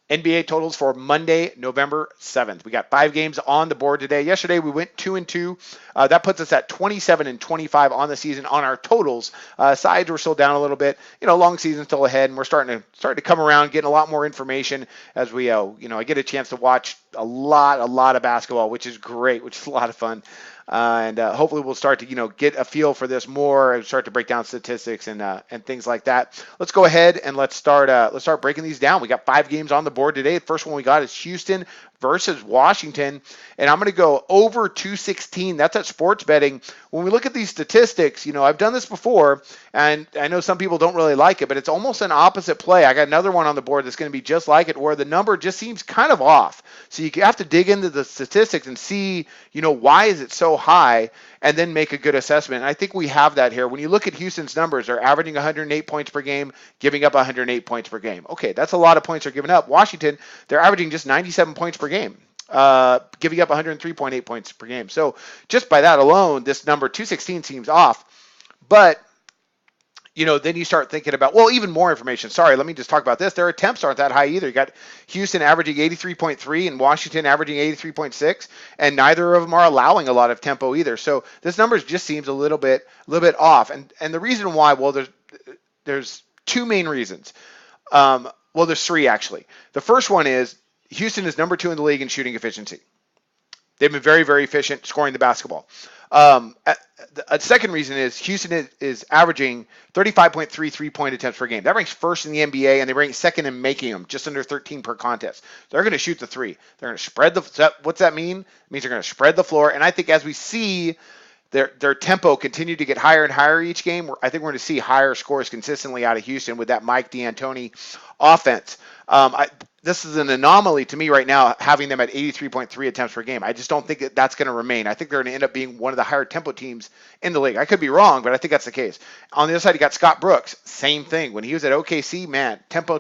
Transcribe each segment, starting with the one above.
NBA totals for Monday, November 7th. We got 5 games on the board today. Yesterday we went 2-2. That puts us at 27-25 on the season on our totals. Sides we're still down a little bit. Long season still ahead, and we're starting to come around, getting a lot more information as we I get a chance to watch a lot of basketball, which is great, which is a lot of fun. And hopefully we'll start to get a feel for this more and start to break down statistics and things like that. Let's go ahead and let's start breaking these down. We got 5 games on the board today. The first one we got is Houston versus Washington, and I'm going to go over 216. That's at sports betting. When we look at these statistics, I've done this before, and I know some people don't really like it, but it's almost an opposite play. I got another one on the board that's going to be just like it, where the number just seems kind of off. So you have to dig into the statistics and see, why is it so high, and then make a good assessment. And I think we have that here. When you look at Houston's numbers, they're averaging 108 points per game, giving up 108 points per game. Okay, that's a lot of points they're giving up. Washington, they're averaging just 97 points per game, giving up 103.8 points per game. So just by that alone, this number 216 seems off. But then you start thinking about, even more information. Sorry, let me just talk about this. Their attempts aren't that high either. You got Houston averaging 83.3 and Washington averaging 83.6, and neither of them are allowing a lot of tempo either. So this number just seems a little bit off. And the reason why, there's 2 main reasons. There's 3 actually. The first one is Houston is number 2 in the league in shooting efficiency. They've been very, very efficient scoring the basketball. A second reason is Houston is averaging 35.3 3-point attempts per game. That ranks first in the NBA, and they rank second in making them, just under 13 per contest. They're going to shoot the 3. They're going to spread what's that mean? It means they're going to spread the floor. And I think as we see their tempo continue to get higher and higher each game, I think we're going to see higher scores consistently out of Houston with that Mike D'Antoni offense. This is an anomaly to me right now, having them at 83.3 attempts per game. I just don't think that's going to remain. I think they're going to end up being one of the higher tempo teams in the league. I could be wrong, but I think that's the case. On the other side, you got Scott Brooks. Same thing. When he was at OKC, man, tempo.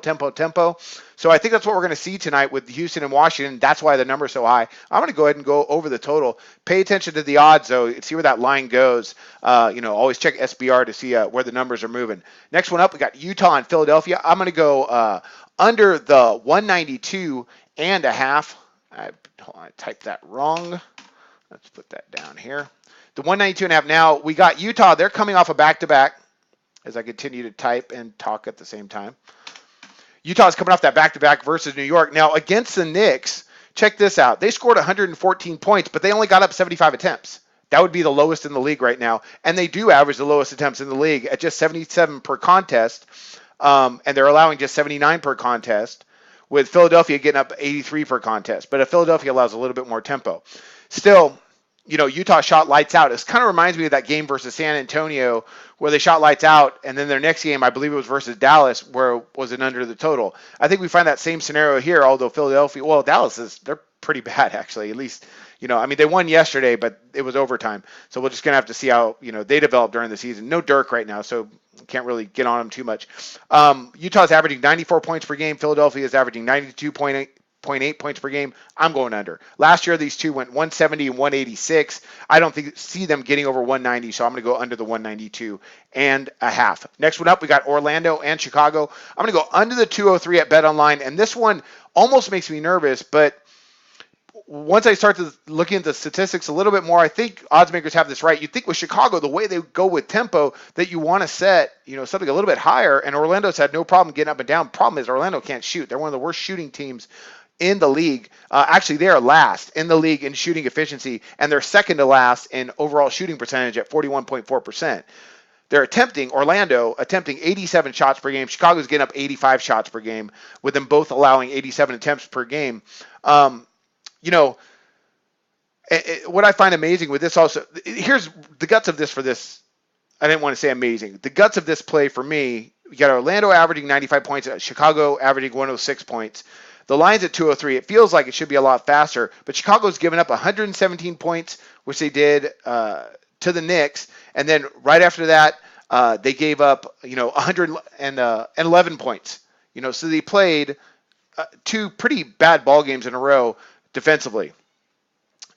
So I think that's what we're going to see tonight with Houston and Washington. That's why the number's so high. I'm going to go ahead and go over the total. Pay attention to the odds, though. See where that line goes. Always check SBR to see where the numbers are moving. Next one up, we got Utah and Philadelphia. I'm going to go under the 192.5. I typed that wrong. Let's put that down here. The 192.5. Now, we got Utah. They're coming off a back-to-back, as I continue to type and talk at the same time. Utah's coming off that back-to-back versus New York. Now, against the Knicks, check this out. They scored 114 points, but they only got up 75 attempts. That would be the lowest in the league right now. And they do average the lowest attempts in the league at just 77 per contest. And they're allowing just 79 per contest, with Philadelphia getting up 83 per contest. But if Philadelphia allows a little bit more tempo. Still, Utah shot lights out. It kind of reminds me of that game versus San Antonio where they shot lights out, and then their next game, I believe it was versus Dallas, where it was an under the total. I think we find that same scenario here, although Dallas they're pretty bad, actually. At least, they won yesterday, but it was overtime. So we're just going to have to see how, they develop during the season. No Dirk right now, so can't really get on them too much. Utah's averaging 94 points per game. Philadelphia is averaging 92.8 points per game. I'm going under. Last year, these two went 170 and 186. I don't see them getting over 190, so I'm going to go under the 192.5. Next one up, we got Orlando and Chicago. I'm going to go under the 203 at BetOnline, and this one almost makes me nervous, but once I start to looking at the statistics a little bit more, I think odds makers have this right. You think with Chicago, the way they go with tempo, that you want to set, something a little bit higher, and Orlando's had no problem getting up and down. Problem is Orlando can't shoot. They're one of the worst shooting teams in the league. Actually, they are last in the league in shooting efficiency, and they're second to last in overall shooting percentage at 41.4%. Orlando attempting 87 shots per game. Chicago's getting up 85 shots per game, with them both allowing 87 attempts per game. What I find amazing with this also, here's the guts of this. I didn't want to say amazing. The guts of this play for me, you got Orlando averaging 95 points, Chicago averaging 106 points. The line's at 203. It feels like it should be a lot faster, but Chicago's given up 117 points, which they did to the Knicks, and then right after that, they gave up 111 points. So they played 2 pretty bad ball games in a row defensively,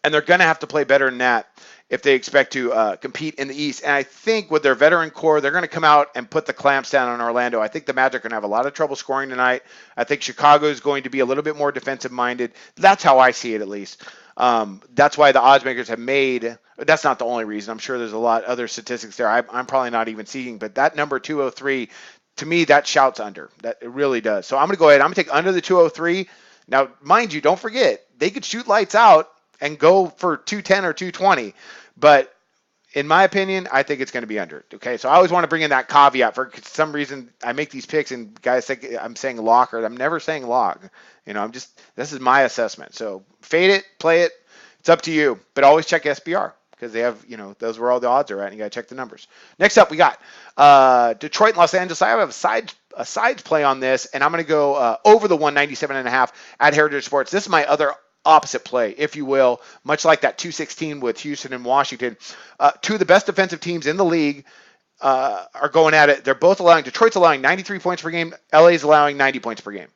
and they're going to have to play better than that if they expect to compete in the East. And I think with their veteran core, they're going to come out and put the clamps down on Orlando. I think the Magic are going to have a lot of trouble scoring tonight. I think Chicago is going to be a little bit more defensive minded. That's how I see it, at least. That's why the odds makers have made. That's not the only reason. I'm sure there's a lot other statistics there. I'm probably not even seeing, but that number 203, to me, that shouts under. That it really does. So I'm going to go ahead. I'm going to take under the 203. Now, mind you, don't forget they could shoot lights out and go for 210 or 220, but in my opinion, I think it's going to be under. Okay, so I always want to bring in that caveat. For some reason, I make these picks and guys think I'm saying lock, or I'm never saying lock. This is my assessment. So fade it, play it. It's up to you, but always check SBR because they have, those where all the odds are at, and you got to check the numbers. Next up, we got Detroit and Los Angeles. I have a sides play on this, and I'm going to go over the 197.5 at Heritage Sports. This is my other opposite play, if you will, much like that 216 with Houston and Washington. Two of the best defensive teams in the league are going at it. They're both Detroit's allowing 93 points per game. LA's allowing 90 points per game.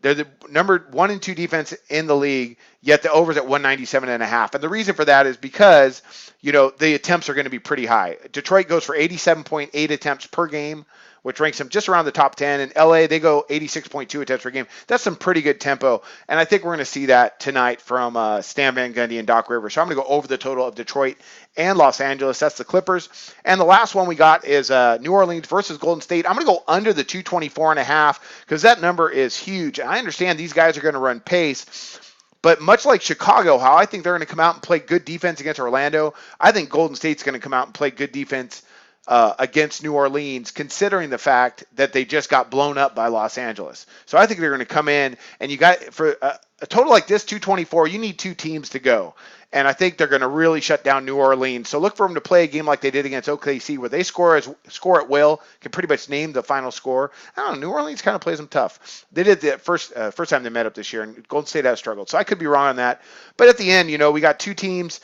They're the number 1 and 2 defense in the league, yet the over's at 197.5. And the reason for that is because, the attempts are going to be pretty high. Detroit goes for 87.8 attempts per game, which ranks them just around the top 10. In LA, they go 86.2 attempts per game. That's some pretty good tempo. And I think we're going to see that tonight from Stan Van Gundy and Doc Rivers. So I'm going to go over the total of Detroit and Los Angeles. That's the Clippers. And the last one we got is New Orleans versus Golden State. I'm going to go under the 224.5 because that number is huge. And I understand these guys are going to run pace. But much like Chicago, how I think they're going to come out and play good defense against Orlando, I think Golden State's going to come out and play good defense against New Orleans, considering the fact that they just got blown up by Los Angeles. So I think they're going to come in, and you got, for a total like this, 224, you need 2 teams to go. And I think they're going to really shut down New Orleans. So look for them to play a game like they did against OKC, where they score at will, can pretty much name the final score. I don't know, New Orleans kind of plays them tough. They did the first time they met up this year, and Golden State has struggled. So I could be wrong on that. But at the end, we got 2 teams.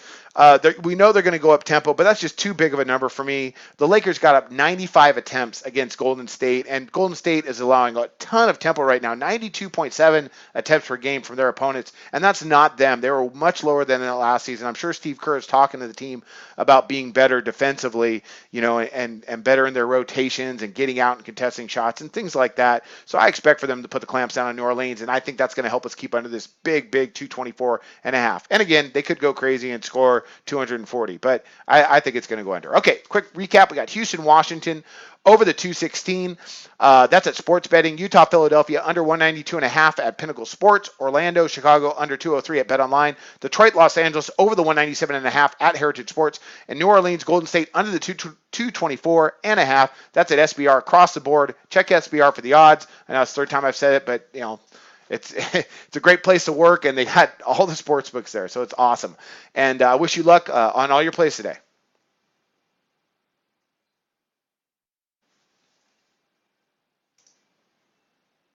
We know they're going to go up tempo, but that's just too big of a number for me. The Lakers got up 95 attempts against Golden State, and Golden State is allowing a ton of tempo right now, 92.7 attempts per game from their opponents, and that's not them. They were much lower than in the last season. I'm sure Steve Kerr is talking to the team about being better defensively, and better in their rotations and getting out and contesting shots and things like that. So I expect for them to put the clamps down on New Orleans, and I think that's going to help us keep under this big 224.5. And again, they could go crazy and score 240, but I think it's going to go under. Okay, quick recap. We got Houston, Washington over the 216. That's at sports betting. Utah, Philadelphia under 192.5 at Pinnacle Sports. Orlando, Chicago under 203 at Bet Online. Detroit, Los Angeles over the 197.5 at Heritage Sports. And New Orleans, Golden State under the 224.5. That's at SBR across the board. Check SBR for the odds. I know it's the third time I've said it, but it's a great place to work, and they got all the sports books there, so it's awesome. And I wish you luck on all your plays today.